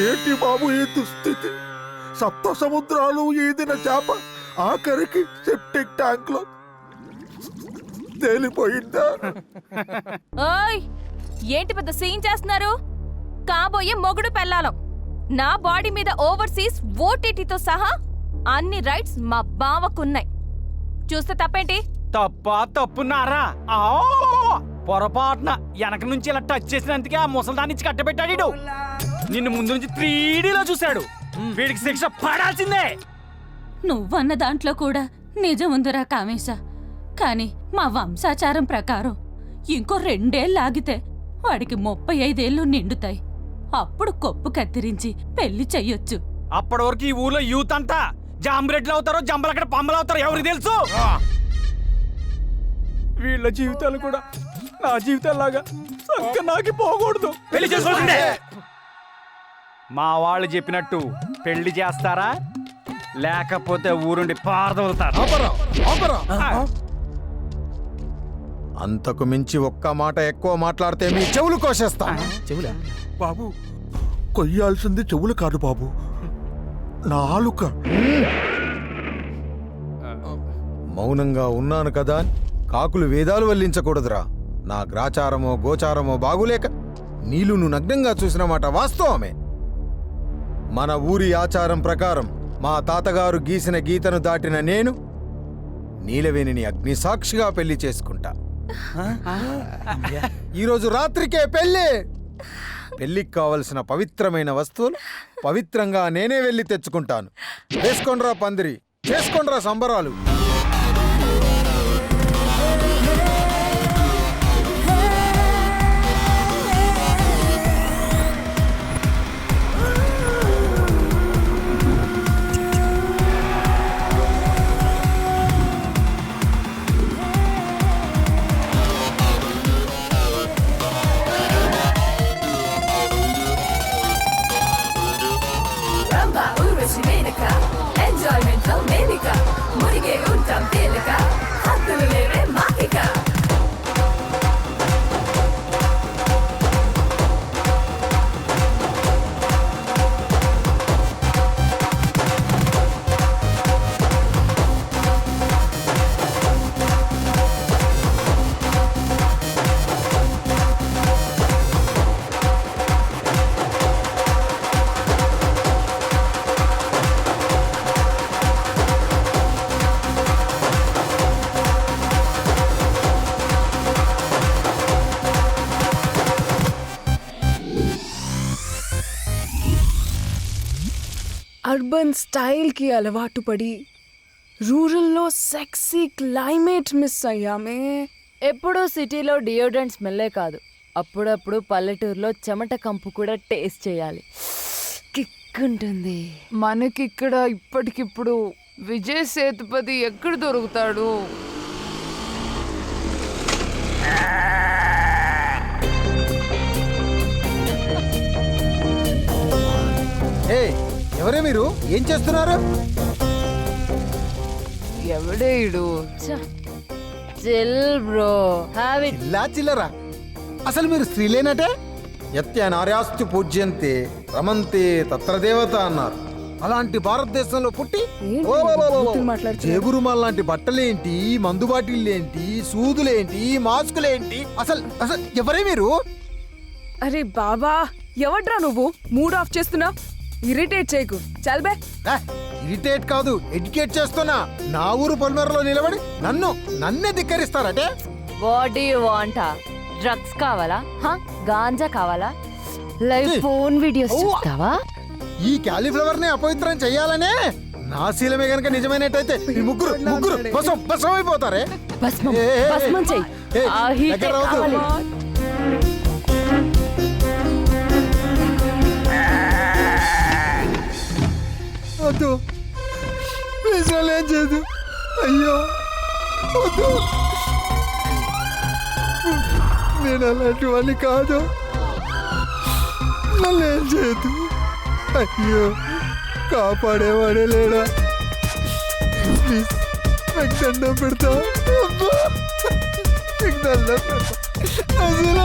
ఏంటి బాబు ఈ దుస్థితి? సప్త సముద్రాలు ఈదిన చేప ఆఖరికి సెప్టిక్ ట్యాంక్ లో తేలిపోయిందా? ఓయ్, ఏంటి పెద్ద సీన్ చేస్తున్నారు? కాబోయే మొగుడు పెళ్ళాలం. నా బాడీ మీద ఓవర్సీస్ ఓటీటీతో సహా అన్ని రైట్స్ మా బావకున్నాయి. చూస్తే తప్పేంటి? తప్పున్నారా? పొరపాటున వెనక నుంచి ఇలా టచ్ చేసినందుకే ఆ ముసల్దాన్ని ఇచ్చి కట్టబెట్టాడు. నిన్ను ముందు నుంచి 3Dలో చూశాడు. వీడికి శిక్ష పడాల్సిందే. నువ్వన్న దాంట్లో కూడా నిజం ఉందిరా కామేశ. కాని మా వంశాచారం ప్రకారం ఇంకో 2 ఏళ్ళు ఆగితే వాడికి 35 ఏళ్ళు నిండుతాయి. అప్పుడు కొప్పు కత్తిరించి పెళ్లి చెయ్యొచ్చు. అప్పటి వరకు ఈ ఊర్లో యూత్ అంతా జాంబ్రెడ్లు అవుతారో జంబలక్కడ పంబలు అవుతారో ఎవరికి తెలుసు? వీళ్ళ జీవితాలు కూడా నా జీవితాలాగా నాకి పోకూడదు. పెళ్లి చేసుకోవాల్సిందే. మా వాళ్ళు చెప్పినట్టు పెళ్లి చేస్తారా, లేకపోతే ఊరుండి పారదవుతారు. అంతకు మించి ఒక్క మాట ఎక్కువ మాట్లాడితే మీ చెవులు కోసేస్తా. చెవులా? బాబు, కొయ్యాల్సింది చెవులు కాదు బాబు, నాలుక. మౌనంగా ఉన్నాను కదా, కాకులు వేదాలు వల్లించకూడదురా. నా గ్రాచారమో గోచారమో బాగులేక నీలును నగ్నంగా చూసిన మాట వాస్తవమే. మన ఊరి ఆచారం ప్రకారం మా తాతగారు గీసిన గీతను దాటిన నేను నీలవేణిని అగ్నిసాక్షిగా పెళ్లి చేసుకుంటా. ఈరోజు రాత్రికే పెళ్ళి. పెళ్లికి కావలసిన పవిత్రమైన వస్తువులు పవిత్రంగా నేనే వెళ్ళి తెచ్చుకుంటాను. వేసుకోండ్రా పందిరి, చేసుకోండ్రా సంబరాలు. అర్బన్ స్టైల్కి అలవాటు పడి రూరల్లో సెక్సీ క్లైమేట్ మిస్ అయ్యామే. ఎప్పుడూ సిటీలో డియోడ్రెంట్ స్మెల్లే కాదు, అప్పుడప్పుడు పల్లెటూరులో చెమట కంపు కూడా టేస్ట్ చేయాలి. కిక్ ఉంటుంది. మనకిక్కడ ఇప్పటికిప్పుడు విజయ్ సేతుపతి ఎక్కడ దొరుకుతాడు? ఎవరే మీరు? ఏం చేస్తున్నారు? ఎవడేయుడు? Chill bro, have it. ఇలా చిల్లరా? అసలు మీరు స్త్రీలేనటే? యత్య నార్యాస్తు పూజ్యంతే రమంతే తత్ర దేవత అన్నారు. అలాంటి భారతదేశంలో పుట్టి జేబురుమాల్ లాంటి బట్టలేంటి, మందు బాటిళ్ళేంటి, సూదులేంటి, మాస్కులేంటి? అసలు అసలు ఎవరే మీరు? అరే బాబా, ఎవడ్రా నువ్వు? మూడ్ ఆఫ్ చేస్తున్నా. ఇరిటేట్ చేయకు, చల్బే. ఇరిటేట్ కాదు, ఎడ్యుకేట్ చేస్తున్నా. నా ఊరు పొలిమేరలో నిలబడి నన్నే ధిక్కరిస్తారటే? బాడీ వాంటా? డ్రగ్స్ కావాలా? గాంజా కావాలా? లైవ్ ఫోన్ వీడియోస్ చూస్తావా? ఈ క్యాలీఫ్లవర్ ని అపవిత్రం చెయ్యాలనే నా శీలమే గనక నిజమైనట్టయితే ఈ ముగ్గురు భస్మం అయిపోతారే. భస్మం చెయ్యి. ఆ హీట్ కావాలి. వద్దు ప్లీజ్, ఏం చేయదు. అయ్యో వద్దు, నేను అలాంటి వాడిని కాదు. నన్ను ఏం చేయదు. అయ్యో కాపాడేవాడే లేడా? ప్లీజ్ నాకు దండం పెడతా. నీకు దండం పెడతా. అసలు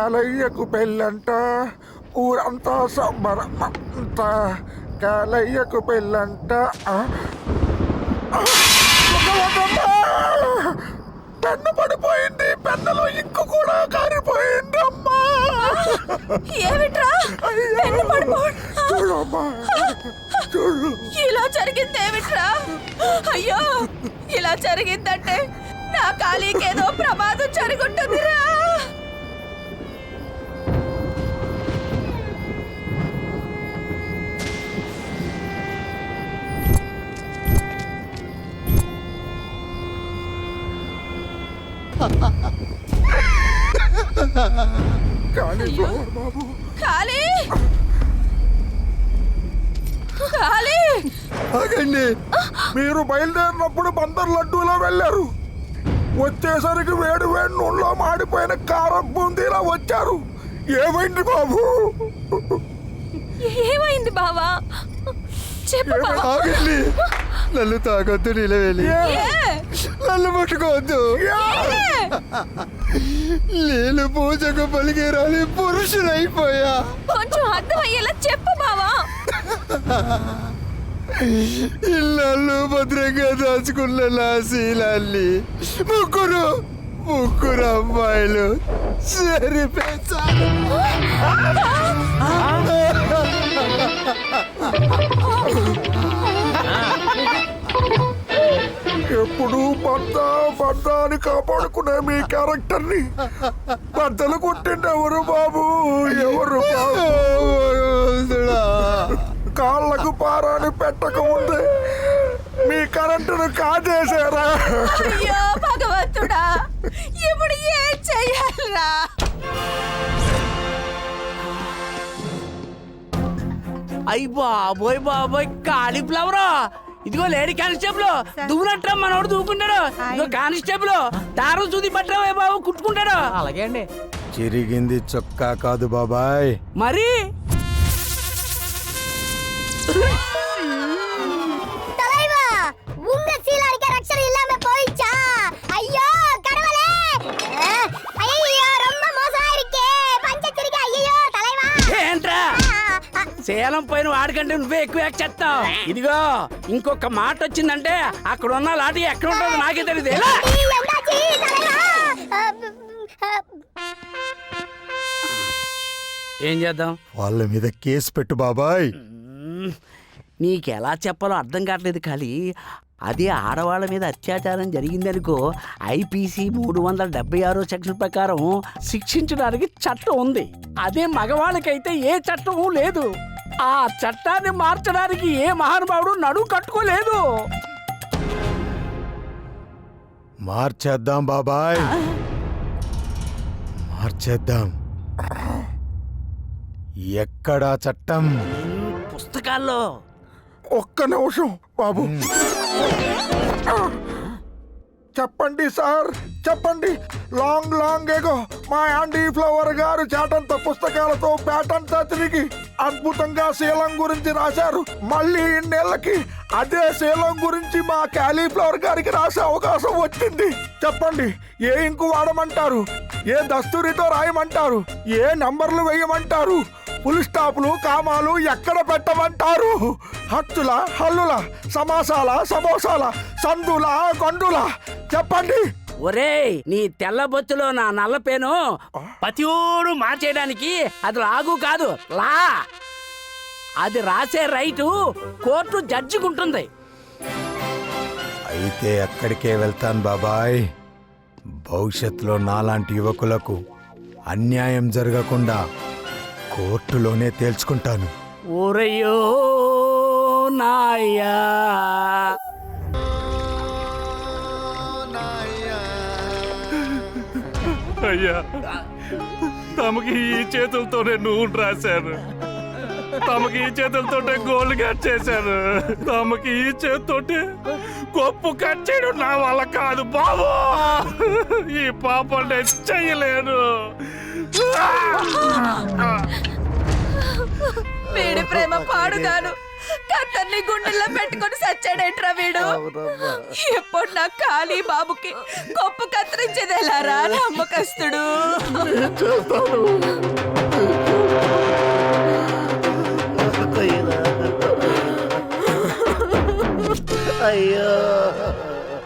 కాలయ్యకు పెళ్ళంట, ఊరంతా సంబరమంట. కాలయ్యకు పెళ్ళంట. పెన్ను పడిపోయింది, పెన్నులో ఇంకు కూడా కారిపోయింది అమ్మా. ఏమిట్రా పెన్ను పడిపోవడం? చూడమ్మా, చూడు. ఇలా జరిగింది ఏమిట్రా? అయ్యో, ఇలా జరిగిందంటే నా ఖాళీకేదో ప్రమాదం జరుగుంటుందిరా. కానీ బాబు, ఖాళీ ఖాళీ ఆగండి. మీరు బయలుదేరినప్పుడు బందర్ లడ్డూలో వెళ్ళారు, వచ్చేసరికి వేడి వేడి నూనెలో మాడిపోయిన కారం బూందీలా వచ్చారు. ఏమైంది బాబు? ఏమైంది బావా? చెప్పు బావా. ఆగండి, నన్ను తాగొద్దు, నిలవేలి ఏ? నన్ను ముట్టుకోవద్దు. నేను పూజకు పలికేరాలి పురుషులైపోయా. కొంచెం అర్థమయ్యేలా చెప్పు బావా. ఇళ్ళు భద్రంగా దాచుకున్న నా శీలాన్ని ముగ్గురు అమ్మాయిలు సరిపేశారు. ఎప్పుడు భర్త అని కాపాడుకునే మీ క్యారెక్టర్ని బద్దలు కొట్టింది ఎవరు బాబు? ఎవరు బాబు? కాళ్ళకు పారాని పెట్టక ముందే మీ కరెంటును కాజేశారా? అయ్యో భగవంతుడా, ఇప్పుడు ఏం చెయ్యాలరా? అయ్యి బాబోయ్ బాబోయ్, కాలీఫ్లవర్. ఇదిగో లేడీ కానిస్టేబుల్, దువ్వునట్రా మనోడు దూకుంటాడు. ఇదిగో కానిస్టేబుల్, దారం చూది పట్టరా బాబు, కుట్టుకుంటాడు. అలాగే అండి. చిరిగింది చొక్కా కాదు బాబాయ్, మరి தலைவா, உங்க சீல அடிக்க ரக்ஷன் இல்லாம போயிச்சா? ஐயோ கடவுளே! ஐயோ ரொம்ப மோசமா இருக்கே. பஞ்சத்திரிக்க ஐயோ தலைவா. ఏంట్రా సేలం పోయిన వాడికంటే నువ్వే ఎక్కువ యాక్ట్ చేస్తావు. ఇదిగో ఇంకొక మాట వచ్చిందంటే అక్కడ ఉన్న లాటి ఎక్కడ ఉంటుందో నాకే తెలియదు. என்னாச்சி தலைவா? ఏం చేద్దాం? వాళ్ళ మీద కేసు పెట్టు బాబాయ్. నీకెలా చెప్పాలో అర్థం కావట్లేదు. ఖాళీ అదే ఆడవాళ్ళ మీద అత్యాచారం జరిగిందనుకో, ఐపీసీ 376 సెక్షన్ ప్రకారం శిక్షించడానికి చట్టం ఉంది. అదే మగవాళ్ళకైతే ఏ చట్టము లేదు. ఆ చట్టాన్ని మార్చడానికి ఏ మహానుభావుడు నడుము కట్టుకోలేదు. మార్చేద్దాం బాబాయ్, మార్చేద్దాం. ఎక్కడా చట్టం? పుస్తకాల్లో. ఒక్క నిమిషం బాబు. చెప్పండి సార్, చెప్పండి. లాంగ్ ఏగో మా యాండీ ఫ్లవర్ గారు చాటంత పుస్తకాలతో బ్యాటంతా తిరిగి అద్భుతంగా శీలం గురించి రాశారు. మళ్ళీ ఇన్నేళ్ళకి అదే శీలం గురించి మా క్యాలీఫ్లవర్ గారికి రాసే అవకాశం వచ్చింది. చెప్పండి, ఏ ఇంకు వాడమంటారు? ఏ దస్తూరితో రాయమంటారు? ఏ నంబర్లు వేయమంటారు? ఫుల్ స్టాపులు కామాలు ఎక్కడ పెట్టమంటారు? హత్తుల హల్లుల, సమాసాల సమోసాల, సందుల గొండుల, చెప్పండి. ఒరేయ్, నీ తెల్ల బొచ్చులో నా నల్ల పేను పతియోడు మార్చేయడానికి అది లాగు కాదు, లా. అది రాసే రైటు కోర్టు జడ్జికుంటుంది. అయితే అక్కడికే వెళ్తాను బాబాయ్. భవిష్యత్తులో నాలాంటి యువకులకు అన్యాయం జరగకుండా కోర్టులోనే తేల్చుకుంటాను. ఓరయ్యో నాయ్యా. అయ్యా, తమకి ఈ చేతులతోనే నూనె రాశాను, తమకి ఈ చేతులతోటే గోల్డ్ కట్ చేశాను, తమకి ఈ చేతితోటే గొప్ప కట్ చేయడం నా వల్ల కాదు బాబు. ఈ పాపం నేను చెయ్యలేను. వీడి ప్రేమ పాడుగాను కత్తర్ని గుండెల్లో పెట్టుకొని సచ్చాడేంట్రా వీడు. ఎప్పుడు నా ఖాళీ బాబుకి కొప్పు కత్తిరించేది ఎలారా నమ్మకస్తుడు. చేస్తాను